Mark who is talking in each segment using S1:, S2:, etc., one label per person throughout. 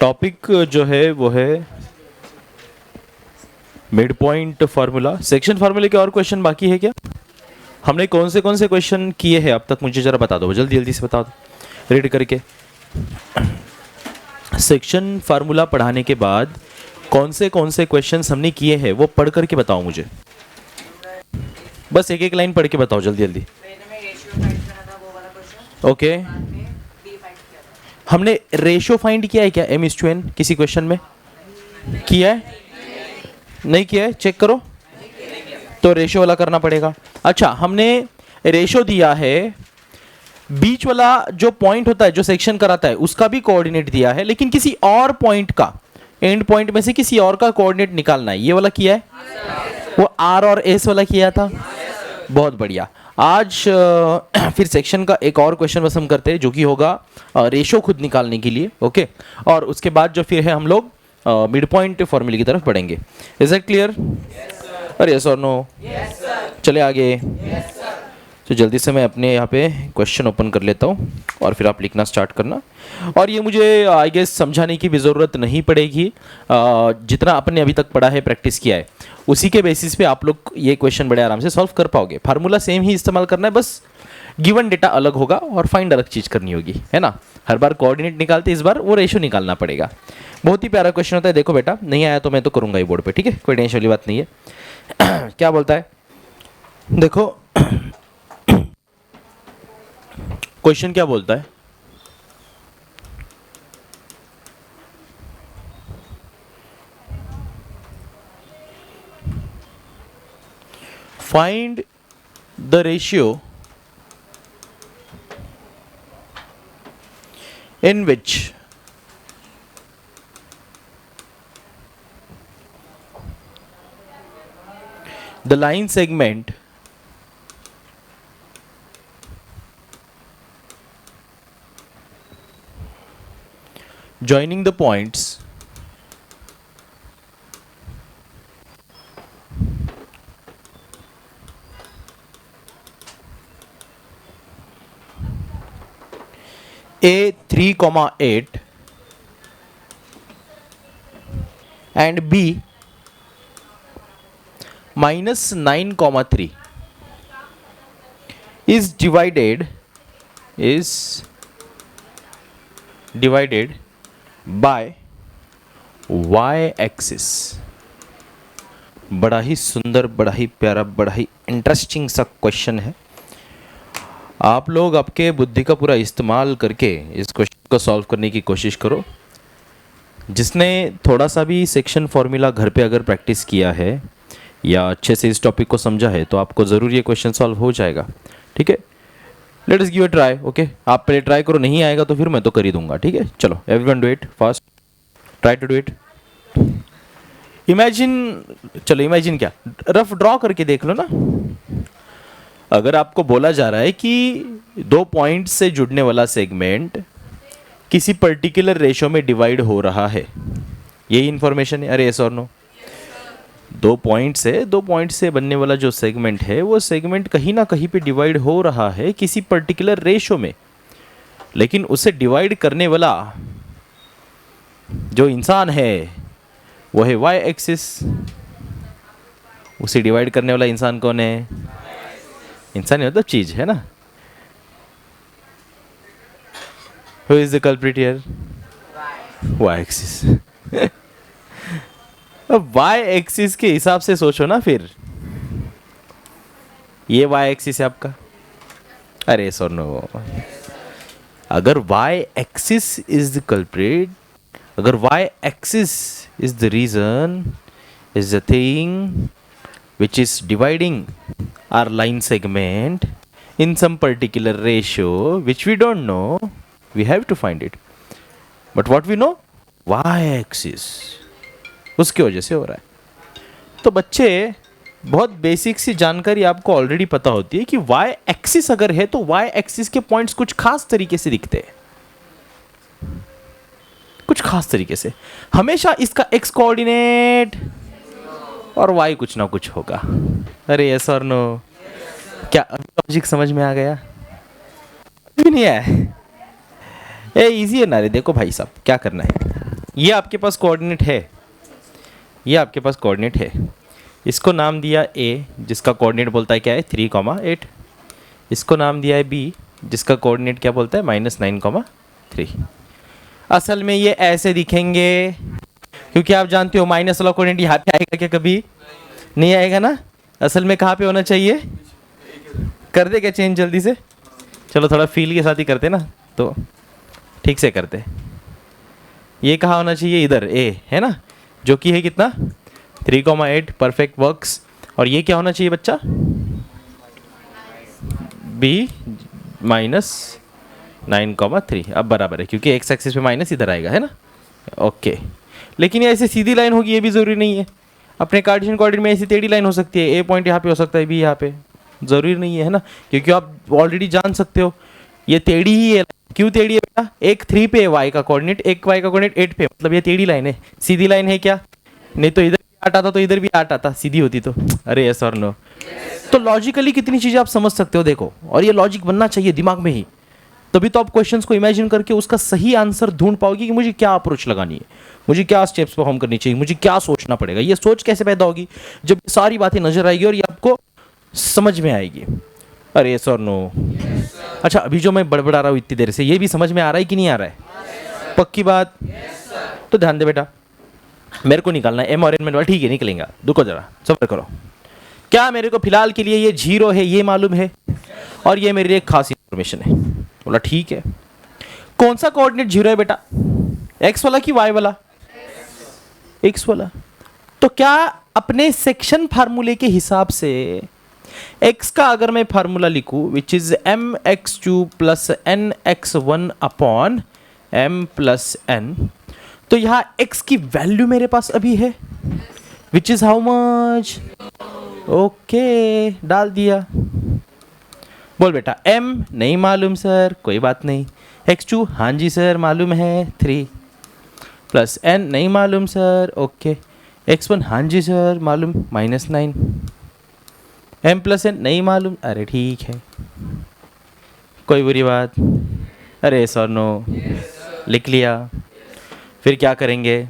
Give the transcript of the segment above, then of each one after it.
S1: Topic जो है वो है मिड पॉइंट फार्मूला। सेक्शन फार्मूले के और क्वेश्चन बाकी है क्या? हमने कौन से क्वेश्चन किए हैं अब तक, मुझे जरा बता दो, जल्दी जल्दी से बता दो रीड करके। सेक्शन फार्मूला पढ़ाने के बाद कौन से क्वेश्चंस हमने किए हैं वो पढ़ करके बताओ मुझे। बस एक एक लाइन पढ़ के बताओ जल्दी जल्दी। ओके, हमने रेशियो फाइंड किया है क्या M:N किसी क्वेश्चन में? किया है? नहीं किया है? चेक करो। तो रेशियो वाला करना पड़ेगा। अच्छा, हमने रेशियो दिया है, बीच वाला जो पॉइंट होता है जो सेक्शन कराता है उसका भी कोऑर्डिनेट दिया है, लेकिन किसी और पॉइंट का, एंड पॉइंट में से किसी और का कोऑर्डिनेट निकालना है। ये वाला किया है? वो R और S वाला किया था। बहुत बढ़िया। आज फिर सेक्शन का एक और क्वेश्चन बस हम करते हैं जो कि होगा रेशियो खुद निकालने के लिए। ओके, और उसके बाद जो फिर है हम लोग मिड पॉइंट फॉर्मूले की तरफ बढ़ेंगे। Is it clear? अरे यस और नो? चले आगे। तो जल्दी से मैं अपने यहाँ पे क्वेश्चन ओपन कर लेता हूँ और फिर आप लिखना स्टार्ट करना। और ये मुझे आई गेस समझाने की भी ज़रूरत नहीं पड़ेगी, जितना अपन ने अभी तक पढ़ा है, प्रैक्टिस किया है, उसी के बेसिस पे आप लोग ये क्वेश्चन बड़े आराम से सॉल्व कर पाओगे। फार्मूला सेम ही इस्तेमाल करना है, बस गिवन डेटा अलग होगा और फाइंड अलग चीज़ करनी होगी, है ना। हर बार कोऑर्डिनेट निकालते, इस बार वो रेशियो निकालना पड़ेगा। बहुत ही प्यारा क्वेश्चन होता है। देखो बेटा, नहीं आया तो मैं तो करूँगा ही बोर्ड पर, ठीक है, कोई टेंशन वाली बात नहीं है। क्या बोलता है देखो, क्वेश्चन क्या बोलता है? Find the ratio in which the line segment joining the points A 3,8 and B -9,3 is divided by y axis। बड़ा ही सुंदर, बड़ा ही प्यारा, बड़ा ही इंटरेस्टिंग सा क्वेश्चन है। आप लोग आपके बुद्धि का पूरा इस्तेमाल करके इस क्वेश्चन को सॉल्व करने की कोशिश करो। जिसने थोड़ा सा भी सेक्शन फॉर्मूला घर पे अगर प्रैक्टिस किया है या अच्छे से इस टॉपिक को समझा है तो आपको ज़रूर ये क्वेश्चन सॉल्व हो जाएगा, ठीक है। Let us give a try. Okay, आप पहले ट्राई करो, नहीं आएगा तो फिर मैं तो कर ही दूंगा, ठीक है। चलो, everyone do it fast, try to do it. Imagine, चलो इमेजिन क्या, रफ ड्रॉ करके देख लो ना। अगर आपको बोला जा रहा है कि दो पॉइंट से जुड़ने वाला सेगमेंट किसी पर्टिकुलर रेशो में डिवाइड हो रहा है, यही इंफॉर्मेशन है। अरे यस और नो? दो पॉइंट से बनने वाला जो सेगमेंट है वो सेगमेंट कहीं ना कहीं पे डिवाइड हो रहा है किसी पर्टिकुलर रेशो में, लेकिन उसे डिवाइड करने वाला जो इंसान है वो है वाई एक्सिस। उसे डिवाइड करने वाला इंसान कौन है? इंसान ही मतलब चीज है ना। Who is the culprit here? Y axis। अब Y एक्सिस के हिसाब से सोचो ना फिर, ये Y एक्सिस है आपका। अरे सर नो, अगर Y axis is the culprit, अगर Y axis is the reason, is the thing which is dividing our line segment in some particular ratio which we don't know, we have to find it, but what we know, y axis, उसकी वजह से हो रहा है। तो बच्चे, बहुत basic सी जानकारी आपको ऑलरेडी पता होती है कि y एक्सिस अगर है तो y एक्सिस के पॉइंट्स कुछ खास तरीके से दिखते हैं, कुछ खास तरीके से। हमेशा इसका x कोऑर्डिनेट और y कुछ ना कुछ होगा। अरे यस और नो? क्या लॉजिक समझ में आ गया? भी नहीं है? ए इजी है ना रे। देखो भाई साहब, क्या करना है, ये आपके पास कोऑर्डिनेट है, ये आपके पास कोऑर्डिनेट है, इसको नाम दिया ए जिसका कोऑर्डिनेट बोलता है क्या है 3,8, इसको नाम दिया है बी जिसका कोऑर्डिनेट क्या बोलता है -9,3। असल में ये ऐसे दिखेंगे क्योंकि आप जानते हो माइनस वाला कोऑर्डिनेट यहाँ पे आएगा क्या, कभी नहीं आएगा ना। असल में कहाँ पे होना चाहिए, कर दे क्या चेंज जल्दी से, चलो थोड़ा फील के साथ ही करते ना तो ठीक से करते। ये कहाँ होना चाहिए, इधर ए है ना, जो कि है कितना 3,8, परफेक्ट वर्क्स। और ये क्या होना चाहिए बच्चा, बी -9,3। अब बराबर है क्योंकि एक्स एक्सिस पे माइनस इधर आएगा है ना, ओके। लेकिन ये ऐसे सीधी लाइन होगी ये भी ज़रूरी नहीं है, अपने कार्टेशियन कोऑर्डिनेट में ऐसी टेढ़ी लाइन हो सकती है, ए पॉइंट यहाँ पे हो सकता है, बी यहाँ पे, ज़रूरी नहीं है ना, क्योंकि आप ऑलरेडी जान सकते हो ये टेढ़ी ही है। क्यों टेढ़ी है बेटा, एक 3 पे वाई का कोऑर्डिनेट, एक वाई का कोऑर्डिनेट 8 पे, मतलब ये टेढ़ी लाइन है, सीधी लाइन है क्या, नहीं तो इधर भी 8 आता तो इधर भी 8 आता, सीधी होती तो। अरे यस और नो। तो लॉजिकली कितनी चीज़ें आप समझ सकते हो देखो, और ये लॉजिक बनना चाहिए दिमाग में ही, तभी तो आप क्वेश्चंस को इमेजिन करके उसका सही आंसर ढूंढ पाओगे कि मुझे क्या अप्रोच लगानी है, मुझे क्या स्टेप्स परफॉर्म करनी चाहिए, मुझे क्या सोचना पड़ेगा। ये सोच कैसे पैदा होगी, जब सारी बातें नजर आएगी और ये आपको समझ में आएगी। अरे यस और नो। अच्छा, अभी जो मैं बड़बड़ा रहा हूँ इतनी देर से, ये भी समझ में आ रहा है कि नहीं आ रहा है, पक्की बात। तो ध्यान दे बेटा, मेरे को निकालना है एम और एन में, ठीक है निकलेगा, रुको जरा सब्र करो। क्या मेरे को फिलहाल के लिए ये 0 है ये मालूम है, और ये मेरे लिए एक खास इंफॉर्मेशन है। बोला ठीक है, कौन सा कोऑर्डिनेट 0 है बेटा, एक्स वाला कि वाई वाला, एक्स वाला। तो क्या अपने सेक्शन फार्मूले के हिसाब से x का अगर मैं फार्मूला लिखूं which is mx2 plus nx1 upon m plus n, तो यहां x की वैल्यू मेरे पास अभी है which is how much, okay डाल दिया। बोल बेटा m नहीं मालूम सर, कोई बात नहीं, x2 हाँ जी सर मालूम है 3, प्लस n नहीं मालूम सर, ओके, x1 हाँ जी सर मालूम -9, m प्लस n नहीं मालूम, अरे ठीक है कोई बुरी बात, अरे सर नो लिख लिया। फिर क्या करेंगे,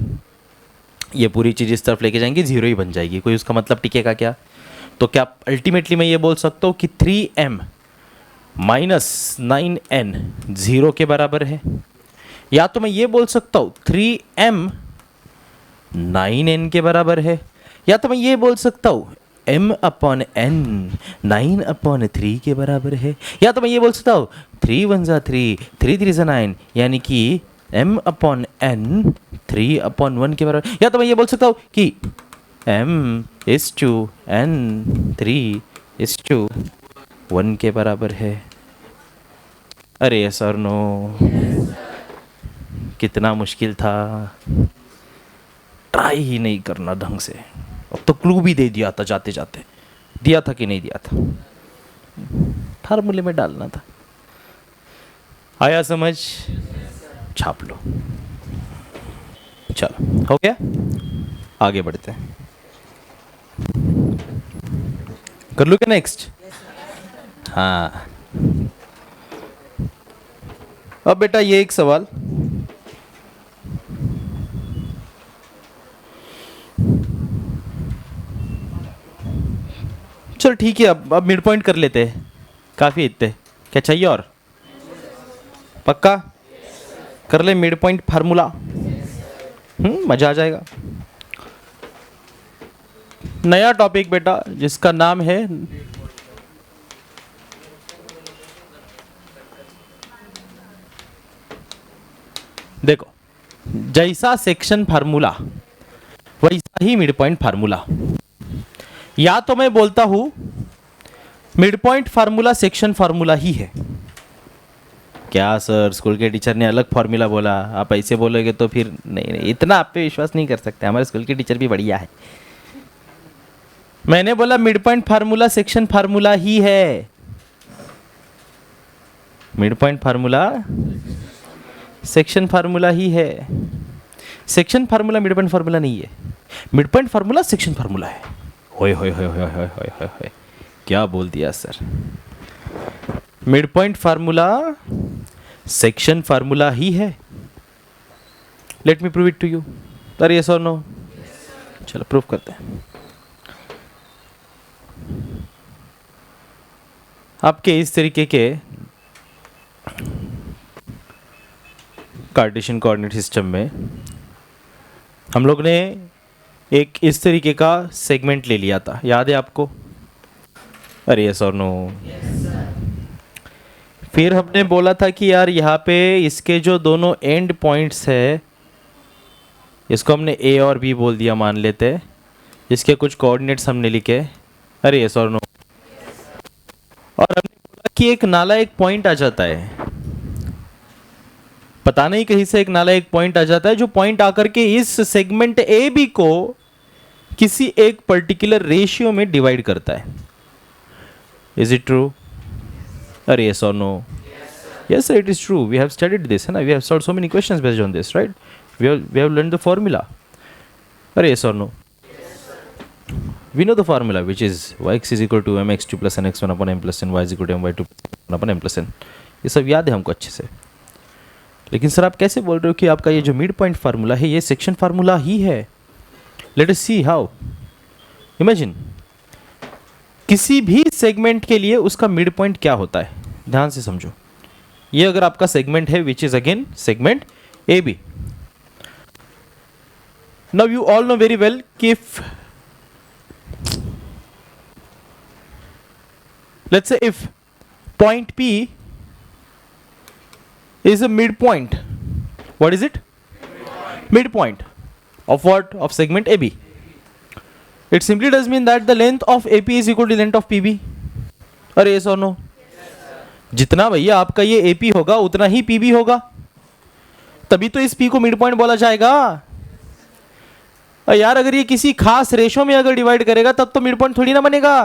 S1: ये पूरी चीज़ इस तरफ लेके जाएंगे, 0 ही बन जाएगी, कोई उसका मतलब टिकेगा क्या। तो क्या अल्टीमेटली मैं ये बोल सकता हूँ कि 3m -9n 0 के बराबर है, या तो मैं ये बोल सकता हूँ 3m 9n के बराबर है, या तो मैं ये बोल सकता हूँ m अपॉन n 9/3 के बराबर है, या तो मैं ये बोल सकता हूँ 3 1 जा 3 3 3 जा 9 यानी कि m अपॉन n 3/1 के बराबर, या तो मैं ये बोल सकता हूँ कि m/n 3/1 के बराबर है। अरे यस और नो, कितना मुश्किल था, ट्राई ही नहीं करना ढंग से। अब तो क्लू भी दे दिया था जाते जाते, दिया था कि नहीं दिया था, फार्मूले में डालना था। आया समझ, छाप लो। चलो हो गया, आगे बढ़ते हैं, कर लो क्या नेक्स्ट। हाँ अब बेटा ये एक सवाल, चलो ठीक है, अब मिड पॉइंट कर लेते हैं, काफ़ी इतने, क्या चाहिए और, पक्का कर ले मिड पॉइंट फार्मूला, मज़ा आ जाएगा। नया टॉपिक बेटा जिसका नाम है देखो, जैसा सेक्शन फार्मूला वैसा ही मिड पॉइंट फार्मूला। या तो मैं बोलता हूं mid point formula section formula ही है। क्या सर स्कूल के टीचर ने अलग फार्मूला बोला, आप ऐसे बोलोगे तो फिर नहीं, इतना आप पे विश्वास नहीं कर सकते, हमारे स्कूल के टीचर भी बढ़िया है। मैंने बोला mid point formula section formula ही है, mid point formula section formula ही है, section formula mid point formula नहीं है, mid point formula section formula है। होय होय होय होय होय होय होय होय, क्या बोल दिया sir, mid point formula section formula ही है। Let me prove it to you. अरे यस और नो? चलो प्रूव करते हैं। आपके इस तरीके के कार्टेशियन कोऑर्डिनेट सिस्टम में हम लोग ने एक इस तरीके का सेगमेंट ले लिया था, याद है आपको? अरे यस और नो? फिर हमने बोला था कि यार यहाँ पे इसके जो दोनों एंड पॉइंट्स है, इसको हमने ए और बी बोल दिया मान लेते हैं, इसके कुछ कोऑर्डिनेट्स हमने लिखे। अरे यस और नो? और हमने बोला कि एक नाला एक पॉइंट आ जाता है, पता नहीं कहीं से एक नाला एक पॉइंट आ जाता है, जो पॉइंट आकर के इस सेगमेंट ए बी को किसी एक पर्टिकुलर रेशियो में डिवाइड करता है। Is it true? अरे यस और no? Yes sir, it is true. We have studied this, है ना? We have solved so many questions based on this, right? We have learned the formula. अरे yes और no? We know the formula, which is yx is equal to mx2 plus nx1 upon m plus n, y is equal to my2 upon m plus n। ये सब याद है हमको अच्छे से। लेकिन सर आप कैसे बोल रहे हो कि आपका ये जो मिड पॉइंट फार्मूला है ये सेक्शन फार्मूला ही है? Let us see how. Imagine किसी भी सेगमेंट के लिए उसका मिड पॉइंट क्या होता है, ध्यान से समझो। ये अगर आपका सेगमेंट है which is again segment A B. Now you all know very well कि if let's say if point P is a midpoint, what is it? Midpoint of what? Of segment AB. It simply does mean that the length of AP is equal to length of PB. अरे yes or no? जितना भैया आपका ये AP होगा उतना ही PB होगा, तभी तो इस P को मिड पॉइंट बोला जाएगा। यार अगर ये किसी खास रेशो में अगर डिवाइड करेगा तब तो मिड पॉइंट थोड़ी ना बनेगा।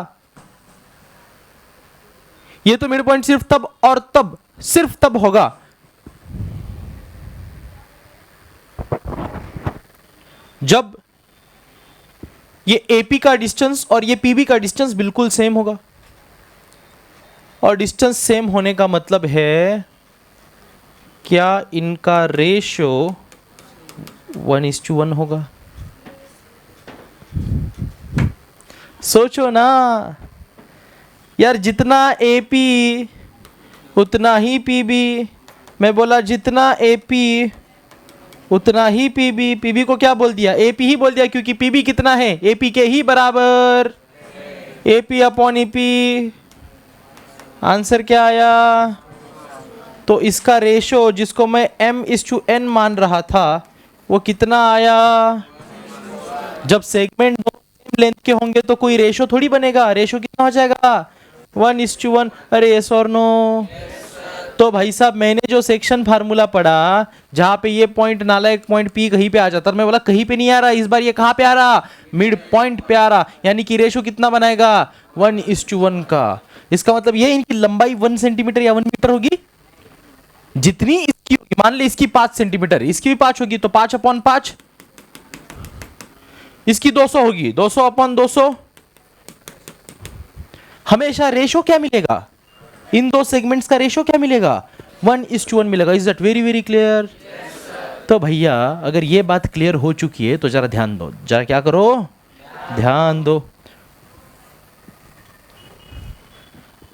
S1: ये तो मिड पॉइंट सिर्फ तब और तब, सिर्फ तब होगा जब ये एपी का डिस्टेंस और ये पीबी का डिस्टेंस बिल्कुल सेम होगा। और डिस्टेंस सेम होने का मतलब है क्या इनका रेशो 1:1 होगा? सोचो ना यार, जितना AP उतना ही PB। मैं बोला जितना AP उतना ही PB। PB को क्या बोल दिया? AP ही बोल दिया, क्योंकि PB कितना है? AP के ही बराबर, AP अपॉन EP। आंसर क्या आया? तो इसका रेशो जिसको मैं m:n मान रहा था वो कितना आया? जब सेगमेंट लेंथ के होंगे तो कोई रेशो थोड़ी बनेगा, रेशो कितना हो जाएगा? 1:1। अरे यस और नो? तो भाई साहब मैंने जो सेक्शन फार्मूला पढ़ा जहां पे ये पॉइंट नाला एक पॉइंट पी कहीं पे आ जाता, मैं बोला कहीं पे नहीं आ रहा, इस बार ये कहां पे आ रहा? मिड पॉइंट पे आ रहा। यानी कि रेशो कितना बनाएगा? 1:1 का। इसका मतलब ये इनकी लंबाई 1 सेंटीमीटर या 1 मीटर होगी। जितनी इसकी होगी, मान ले इसकी 5 सेंटीमीटर, इसकी भी 5 होगी, तो 5/5। इसकी 200 होगी, 200/200। हमेशा रेशो क्या मिलेगा? इन दो सेगमेंट्स का रेशो क्या मिलेगा? 1:1 मिलेगा। Is that very very clear? तो भैया अगर ये बात क्लियर हो चुकी है तो जरा ध्यान दो, जरा क्या करो? ध्यान दो।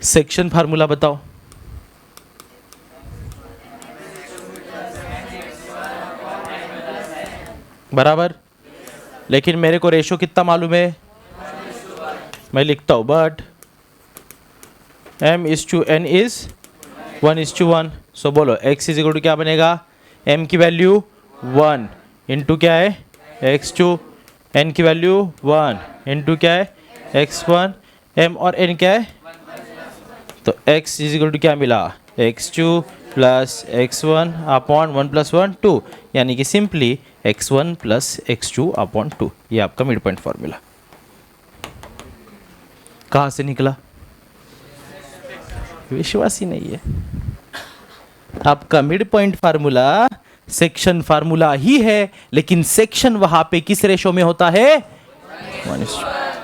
S1: सेक्शन फार्मूला बताओ। बराबर। लेकिन मेरे को रेशो कितना मालूम है? मैं लिखता हूं, बट m:n इज 1:1। सो बोलो x इज इक्वल टू क्या बनेगा? m की वैल्यू 1 इंटू क्या है? x2। n की वैल्यू 1 इंटू क्या है? x1। m और n क्या है? तो x इज इक्वल टू क्या मिला? x2 प्लस x1 अपॉन 1 + 1 2, यानी कि simply x1 plus x2 upon 2। ये आपका मिड पॉइंट फॉर्मूला कहाँ से निकला? विश्वास ही नहीं है। आपका mid point formula section formula ही है, लेकिन सेक्शन वहां पे किस रेशो में होता है?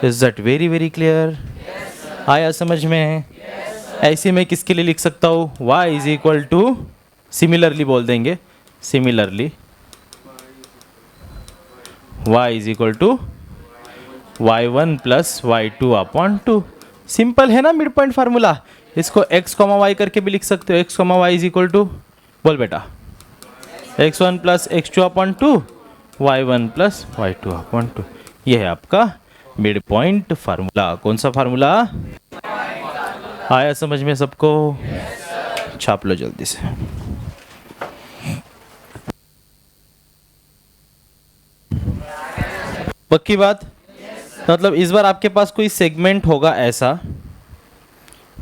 S1: Is that very very clear? आया समझ में? ऐसे में किसके लिए लिख सकता हूँ? y is equal to, similarly बोल देंगे, similarly y is equal to y1 plus y2 upon 2। Simple है ना मिड पॉइंट फार्मूला। इसको x कॉमा वाई करके भी लिख सकते हो, x comma y is equal to, बोल बेटा, x1 plus x2 upon 2, y1 plus y2 upon 2। ये है आपका मिड पॉइंट फार्मूला। कौन सा फार्मूला आया समझ में सबको? छाप लो जल्दी से। पक्की बात? मतलब इस बार आपके पास कोई सेगमेंट होगा ऐसा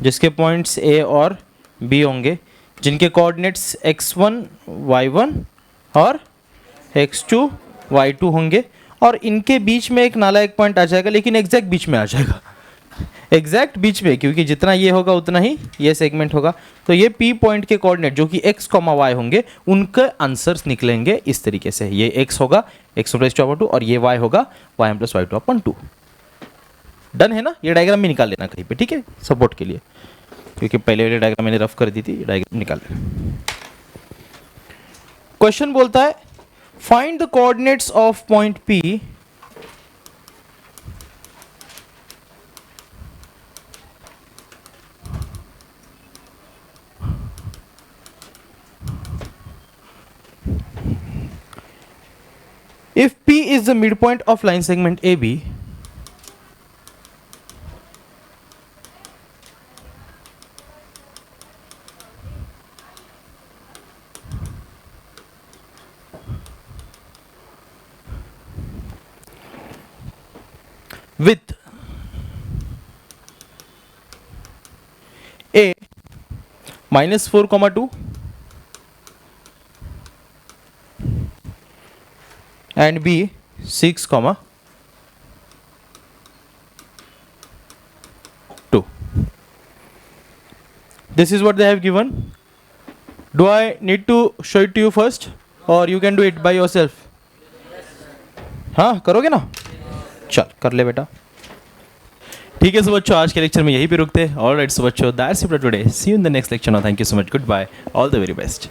S1: जिसके पॉइंट्स ए और बी होंगे, जिनके कोऑर्डिनेट्स x1 y1 और x2 y2 होंगे, और इनके बीच में एक नालायक पॉइंट आ जाएगा, लेकिन एग्जैक्ट बीच में आ जाएगा, एग्जैक्ट बीच में, क्योंकि जितना ये होगा उतना ही ये सेगमेंट होगा। तो ये P पॉइंट के कोऑर्डिनेट जो कि x, y होंगे, उनके आंसर्स निकलेंगे इस तरीके से। ये x होगा x प्लस 2 अपॉन 2, और ये y होगा y plus y2 upon 2। Done है ना? ये डायग्राम भी निकाल लेना कहीं पे, ठीक है, सपोर्ट के लिए, क्योंकि पहले वाले डायग्राम मैंने रफ कर दी थी, डायग्राम निकाल लेना। क्वेश्चन बोलता है find the coordinates of point P if P is the midpoint of line segment AB with A -4, 2 and B 6, 2. This is what they have given. Do I need to show it to you first or you can do it by yourself? हाँ करोगे ना? चल कर ले बेटा। ठीक है, सो बच्चों आज के लेक्चर में यहीं पे रुकते हैं। ऑलराइट सो बच्चों, that's it for today. See you in the next lecture. Now thank you so much, goodbye, all the very best.